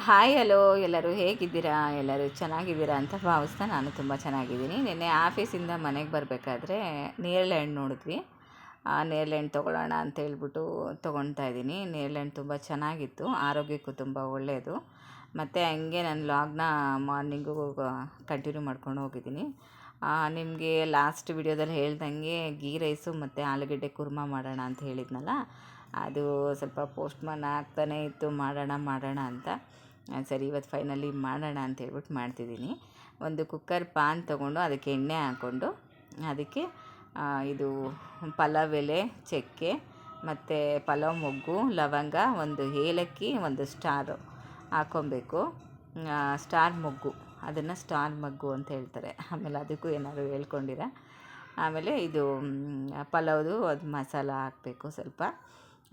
Hi hello, ಎಲ್ಲರೂ ಹೇಗಿದ್ದೀರಾ? ಎಲ್ಲರೂ ಚೆನ್ನಾಗಿದ್ದೀರಾ ಅಂತ ಭಾವಿಸ್ತಾ ನಾನು ತುಂಬ ಚೆನ್ನಾಗಿದ್ದೀನಿ. ನಿನ್ನೆ ಆಫೀಸಿಂದ ಮನೆಗೆ ಬರಬೇಕಾದ್ರೆ ನೇರಳೆ ಹಣ್ಣು ನೋಡಿದ್ವಿ. ನೇರಳೆ ಹಣ್ಣು ತೊಗೊಳ್ಳೋಣ ಅಂತ ಹೇಳ್ಬಿಟ್ಟು ತೊಗೊಳ್ತಾ ಇದ್ದೀನಿ. ನೇರಳೆ ಹಣ್ಣು ತುಂಬ ಚೆನ್ನಾಗಿತ್ತು, ಆರೋಗ್ಯಕ್ಕೂ ತುಂಬ ಒಳ್ಳೆಯದು. ಮತ್ತು ಹಂಗೆ ನಾನು ಲಾಗ್ನ ಮಾರ್ನಿಂಗು ಕಂಟಿನ್ಯೂ ಮಾಡ್ಕೊಂಡು ಹೋಗಿದ್ದೀನಿ. ನಿಮಗೆ ಲಾಸ್ಟ್ ವಿಡಿಯೋದಲ್ಲಿ ಹೇಳ್ದಂಗೆ ಗೀ ರೈಸು ಮತ್ತು ಆಲೂಗಡ್ಡೆ ಕುರ್ಮಾ ಮಾಡೋಣ ಅಂತ ಹೇಳಿದ್ನಲ್ಲ, ಅದು ಸ್ವಲ್ಪ ಪೋಸ್ಟ್ಮಾನ್ ಆಗ್ತಾನೇ ಇತ್ತು, ಮಾಡೋಣ ಅಂತ. ಸರಿ, ಇವತ್ತು ಫೈನಲಿ ಮಾಡೋಣ ಅಂತ ಹೇಳ್ಬಿಟ್ಟು ಮಾಡ್ತಿದ್ದೀನಿ. ಒಂದು ಕುಕ್ಕರ್ ಪಾನ್ ತೊಗೊಂಡು ಅದಕ್ಕೆ ಎಣ್ಣೆ ಹಾಕ್ಕೊಂಡು ಅದಕ್ಕೆ ಇದು ಪಲಾವ್ ಎಲೆ, ಚಕ್ಕೆ ಮತ್ತು ಪಲಾವ್ ಮೊಗ್ಗು, ಲವಂಗ, ಒಂದು ಏಲಕ್ಕಿ, ಒಂದು ಸ್ಟಾರು ಹಾಕ್ಕೊಬೇಕು. ಸ್ಟಾರ್ ಮೊಗ್ಗು, ಅದನ್ನು ಸ್ಟಾರ್ ಮೊಗ್ಗು ಅಂತ ಹೇಳ್ತಾರೆ. ಆಮೇಲೆ ಅದಕ್ಕೂ ಏನಾದರೂ ಹೇಳ್ಕೊಂಡಿರ. ಆಮೇಲೆ ಇದು ಪಲಾವ್ದು ಅದು ಮಸಾಲ ಹಾಕಬೇಕು. ಸ್ವಲ್ಪ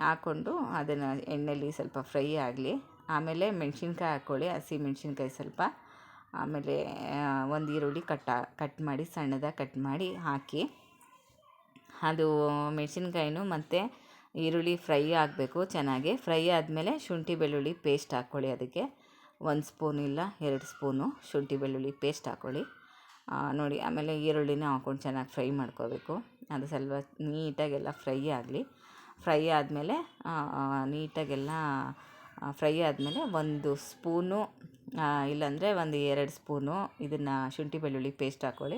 ಹಾಕ್ಕೊಂಡು ಅದನ್ನು ಎಣ್ಣೆಲಿ ಸ್ವಲ್ಪ ಫ್ರೈ ಆಗಲಿ. ಆಮೇಲೆ ಮೆಣಸಿನ್ಕಾಯಿ ಹಾಕ್ಕೊಳ್ಳಿ, ಹಸಿ ಮೆಣಸಿನ್ಕಾಯಿ ಸ್ವಲ್ಪ. ಆಮೇಲೆ ಒಂದು ಈರುಳ್ಳಿ ಕಟ್ ಮಾಡಿ ಸಣ್ಣದಾಗಿ ಕಟ್ ಮಾಡಿ ಹಾಕಿ, ಅದು ಮೆಣಸಿನ್ಕಾಯಿನೂ ಮತ್ತು ಈರುಳ್ಳಿ ಫ್ರೈ ಆಗಬೇಕು ಚೆನ್ನಾಗಿ. ಫ್ರೈ ಆದಮೇಲೆ ಶುಂಠಿ ಬೆಳ್ಳುಳ್ಳಿ ಪೇಸ್ಟ್ ಹಾಕ್ಕೊಳ್ಳಿ. ಅದಕ್ಕೆ 1 ಸ್ಪೂನ್ ಇಲ್ಲ 2 ಸ್ಪೂನು ಶುಂಠಿ ಬೆಳ್ಳುಳ್ಳಿ ಪೇಸ್ಟ್ ಹಾಕ್ಕೊಳ್ಳಿ. ನೋಡಿ, ಆಮೇಲೆ ಈರುಳ್ಳಿನ ಹಾಕ್ಕೊಂಡು ಚೆನ್ನಾಗಿ ಫ್ರೈ ಮಾಡ್ಕೋಬೇಕು. ಅದು ಸ್ವಲ್ಪ ನೀಟಾಗೆಲ್ಲ ಫ್ರೈ ಆಗಲಿ. ಫ್ರೈ ಆದಮೇಲೆ ನೀಟಾಗೆಲ್ಲ ಫ್ರೈ ಆದಮೇಲೆ 1 ಸ್ಪೂನು ಇಲ್ಲಾಂದರೆ 2 ಸ್ಪೂನು ಇದನ್ನು ಶುಂಠಿ ಬೆಳ್ಳುಳ್ಳಿ ಪೇಸ್ಟ್ ಹಾಕ್ಕೊಳ್ಳಿ.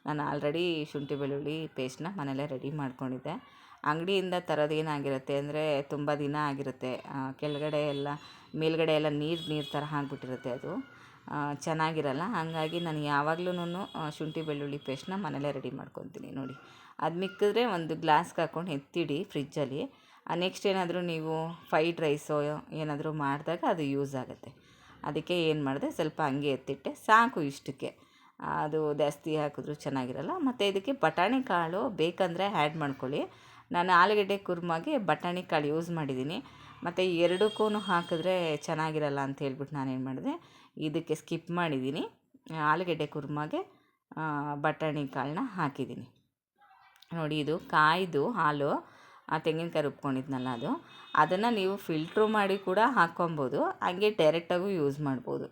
ನಾನು ಆಲ್ರೆಡಿ ಶುಂಠಿ ಬೆಳ್ಳುಳ್ಳಿ ಪೇಸ್ಟನ್ನ ಮನೆಯಲ್ಲೇ ರೆಡಿ ಮಾಡ್ಕೊಂಡಿದ್ದೆ. ಅಂಗಡಿಯಿಂದ ತರೋದು ಏನಾಗಿರುತ್ತೆ ಅಂದರೆ ತುಂಬ ದಿನ ಆಗಿರುತ್ತೆ, ಕೆಳಗಡೆ ಎಲ್ಲ ಮೇಲ್ಗಡೆ ಎಲ್ಲ ನೀರು ಥರ ಆಗಿಬಿಟ್ಟಿರುತ್ತೆ, ಅದು ಚೆನ್ನಾಗಿರಲ್ಲ. ಹಾಗಾಗಿ ನಾನು ಯಾವಾಗ್ಲೂ ಶುಂಠಿ ಬೆಳ್ಳುಳ್ಳಿ ಪೇಸ್ಟನ್ನ ಮನೆಯಲ್ಲೇ ರೆಡಿ ಮಾಡ್ಕೊತೀನಿ. ನೋಡಿ, ಅದು ಮಿಕ್ಕಿದ್ರೆ ಒಂದು ಗ್ಲಾಸ್ಗೆ ಹಾಕ್ಕೊಂಡು ಎತ್ತಿಡಿ ಫ್ರಿಜ್ಜಲ್ಲಿ. ನೆಕ್ಸ್ಟ್ ಏನಾದರೂ ನೀವು ಫ್ರೈಡ್ ರೈಸೋ ಏನಾದರೂ ಮಾಡಿದಾಗ ಅದು ಯೂಸ್ ಆಗುತ್ತೆ. ಅದಕ್ಕೆ ಏನು ಮಾಡಿದೆ, ಸ್ವಲ್ಪ ಹಂಗೆ ಎತ್ತಿಟ್ಟೆ, ಸಾಕು ಇಷ್ಟಕ್ಕೆ. ಅದು ಜಾಸ್ತಿ ಹಾಕಿದ್ರೂ ಚೆನ್ನಾಗಿರಲ್ಲ. ಮತ್ತು ಇದಕ್ಕೆ ಬಟಾಣಿ ಕಾಳು ಬೇಕಂದರೆ ಆ್ಯಡ್ ಮಾಡ್ಕೊಳ್ಳಿ. ನಾನು ಆಲೂಗಡ್ಡೆ ಕುರ್ಮಾಗೆ ಬಟಾಣಿ ಕಾಳು ಯೂಸ್ ಮಾಡಿದ್ದೀನಿ. ಮತ್ತು ಎರಡಕ್ಕೂ ಹಾಕಿದ್ರೆ ಚೆನ್ನಾಗಿರಲ್ಲ ಅಂತ ಹೇಳ್ಬಿಟ್ಟು ನಾನೇನು ಮಾಡಿದೆ, ಇದಕ್ಕೆ ಸ್ಕಿಪ್ ಮಾಡಿದ್ದೀನಿ. ಆಲೂಗಡ್ಡೆ ಕುರ್ಮಾಗೆ ಬಟಾಣಿ ಕಾಳನ್ನ ಹಾಕಿದ್ದೀನಿ. ನೋಡಿ, ಇದು ಕಾಯ್ದು ಹಾಲು, ತೆಂಗಿನಕಾಯಿ ರುಬ್ಕೊಂಡಿದ್ನಲ್ಲ ಅದನ್ನು ನೀವು ಫಿಲ್ಟ್ರು ಮಾಡಿ ಕೂಡ ಹಾಕ್ಕೊಬೋದು, ಹಂಗೆ ಡೈರೆಕ್ಟಾಗೂ ಯೂಸ್ ಮಾಡ್ಬೋದು.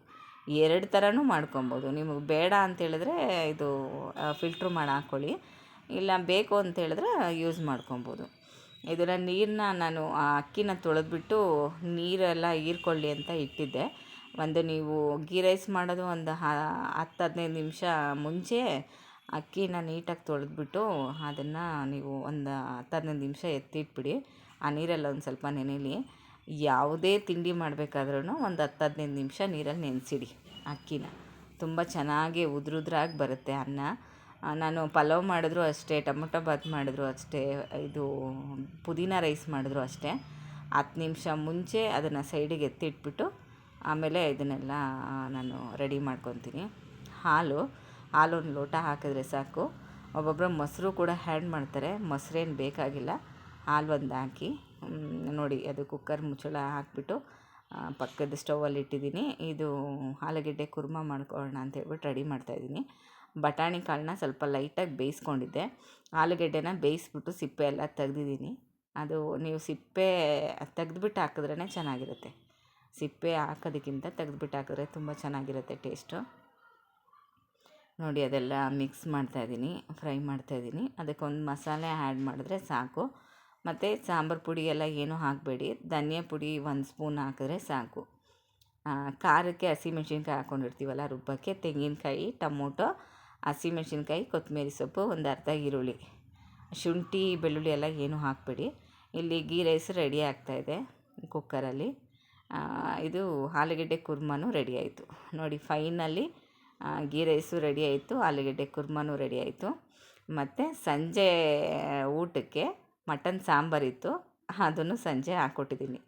2 ಥರನೂ ಮಾಡ್ಕೊಬೋದು. ನಿಮಗೆ ಬೇಡ ಅಂತೇಳಿದ್ರೆ ಇದು ಫಿಲ್ಟ್ರು ಮಾಡಿ ಹಾಕ್ಕೊಳ್ಳಿ, ಇಲ್ಲ ಬೇಕು ಅಂತೇಳಿದ್ರೆ ಯೂಸ್ ಮಾಡ್ಕೊಬೋದು. ಇದನ್ನು ನೀರನ್ನ ನಾನು ಅಕ್ಕಿನ ತೊಳೆದ್ಬಿಟ್ಟು ನೀರೆಲ್ಲ ಹೀರ್ಕೊಳ್ಳಿ ಅಂತ ಇಟ್ಟಿದ್ದೆ. ನೀವು ಗೀ ರೈಸ್ ಮಾಡೋದು ಒಂದು 10-15 ನಿಮಿಷ ಮುಂಚೆ ಅಕ್ಕಿನ ನೀಟಾಗಿ ತೊಳೆದ್ಬಿಟ್ಟು ಅದನ್ನು ನೀವು ಒಂದು 10-15 ನಿಮಿಷ ಎತ್ತಿಟ್ಬಿಡಿ. ಆ ನೀರೆಲ್ಲ ಒಂದು ಸ್ವಲ್ಪ ನೆನೆಯಲಿ. ಯಾವುದೇ ತಿಂಡಿ ಮಾಡಬೇಕಾದ್ರೂ ಒಂದು 10-15 ನಿಮಿಷ ನೀರಲ್ಲಿ ನೆನೆಸಿಡಿ ಅಕ್ಕಿನ. ತುಂಬ ಚೆನ್ನಾಗಿ ಉದುರಾಗಿ ಬರುತ್ತೆ ಅನ್ನ. ನಾನು ಪಲಾವ್ ಮಾಡಿದ್ರು ಅಷ್ಟೇ, ಟೊಮೊಟೊ ಬಾತ್ ಮಾಡಿದ್ರು ಅಷ್ಟೇ, ಇದು ಪುದೀನ ರೈಸ್ ಮಾಡಿದ್ರು ಅಷ್ಟೇ, 10 ನಿಮಿಷ ಮುಂಚೆ ಅದನ್ನು ಸೈಡಿಗೆ ಎತ್ತಿಟ್ಬಿಟ್ಟು ಆಮೇಲೆ ಇದನ್ನೆಲ್ಲ ನಾನು ರೆಡಿ ಮಾಡ್ಕೊತೀನಿ. ಹಾಲು 1 ಲೋಟ ಹಾಕಿದ್ರೆ ಸಾಕು. ಒಬ್ಬೊಬ್ಬರು ಮೊಸರು ಕೂಡ ಆ್ಯಡ್ ಮಾಡ್ತಾರೆ, ಮೊಸರೇನು ಬೇಕಾಗಿಲ್ಲ. ಹಾಲು ಒಂದು ಹಾಕಿ, ನೋಡಿ, ಅದು ಕುಕ್ಕರ್ ಮುಚ್ಚಳ ಹಾಕಿಬಿಟ್ಟು ಪಕ್ಕದ ಸ್ಟೌವಲ್ಲಿ ಇಟ್ಟಿದ್ದೀನಿ. ಇದು ಆಲೂಗಡ್ಡೆ ಕುರ್ಮಾ ಮಾಡ್ಕೊಳ್ಳೋಣ ಅಂತ ಹೇಳ್ಬಿಟ್ಟು ರೆಡಿ ಮಾಡ್ತಾಯಿದ್ದೀನಿ. ಬಟಾಣಿ ಕಾಳನ್ನ ಸ್ವಲ್ಪ ಲೈಟಾಗಿ ಬೇಯಿಸ್ಕೊಂಡಿದ್ದೆ. ಆಲೂಗಡ್ಡೆನ ಬೇಯಿಸ್ಬಿಟ್ಟು ಸಿಪ್ಪೆ ಎಲ್ಲ ತೆಗ್ದಿದ್ದೀನಿ. ಅದು ನೀವು ಸಿಪ್ಪೆ ತೆಗೆದ್ಬಿಟ್ಟು ಹಾಕಿದ್ರೇ ಚೆನ್ನಾಗಿರುತ್ತೆ. ಸಿಪ್ಪೆ ಹಾಕೋದಕ್ಕಿಂತ ತೆಗೆದ್ಬಿಟ್ಟು ಹಾಕಿದ್ರೆ ತುಂಬ ಚೆನ್ನಾಗಿರುತ್ತೆ ಟೇಸ್ಟು. ನೋಡಿ, ಅದೆಲ್ಲ ಮಿಕ್ಸ್ ಮಾಡ್ತಾಯಿದ್ದೀನಿ, ಫ್ರೈ ಮಾಡ್ತಾಯಿದ್ದೀನಿ. ಅದಕ್ಕೊಂದು ಮಸಾಲೆ ಆ್ಯಡ್ ಮಾಡಿದ್ರೆ ಸಾಕು. ಮತ್ತು ಸಾಂಬಾರು ಪುಡಿ ಎಲ್ಲ ಏನೂ ಹಾಕಬೇಡಿ, ಧನಿಯಾ ಪುಡಿ 1 ಸ್ಪೂನ್ ಹಾಕಿದ್ರೆ ಸಾಕು. ಖಾರಕ್ಕೆ ಹಸಿಮೆಣ್ಸಿನ್ಕಾಯಿ ಹಾಕ್ಕೊಂಡಿರ್ತೀವಲ್ಲ ರುಬ್ಬಕ್ಕೆ, ತೆಂಗಿನಕಾಯಿ, ಟೊಮೊಟೊ, ಹಸಿಮೆಣ್ಸಿನ್ಕಾಯಿ, ಕೊತ್ತಂಬರಿ ಸೊಪ್ಪು, ಒಂದು ಅರ್ಧ ಈರುಳ್ಳಿ, ಶುಂಠಿ ಬೆಳ್ಳುಳ್ಳಿ ಎಲ್ಲ ಏನೂ ಹಾಕಬೇಡಿ. ಇಲ್ಲಿ ಗೀ ರೈಸ್ ರೆಡಿ ಆಗ್ತಾಯಿದೆ ಕುಕ್ಕರಲ್ಲಿ. ಇದು ಆಲೂಗಡ್ಡೆ ಕುರ್ಮಾನು ರೆಡಿ ಆಯಿತು. ನೋಡಿ, ಫೈನಲಿ ಗೀ ರೈಸು ರೆಡಿ ಆಯಿತು, ಆಲೂಗಡ್ಡೆ ಕುರ್ಮಾನು ರೆಡಿ ಆಯಿತು. ಮತ್ತು ಸಂಜೆ ಊಟಕ್ಕೆ ಮಟನ್ ಸಾಂಬಾರಿತ್ತು, ಅದನ್ನು ಸಂಜೆ ಹಾಕ್ಕೊಟ್ಟಿದ್ದೀನಿ.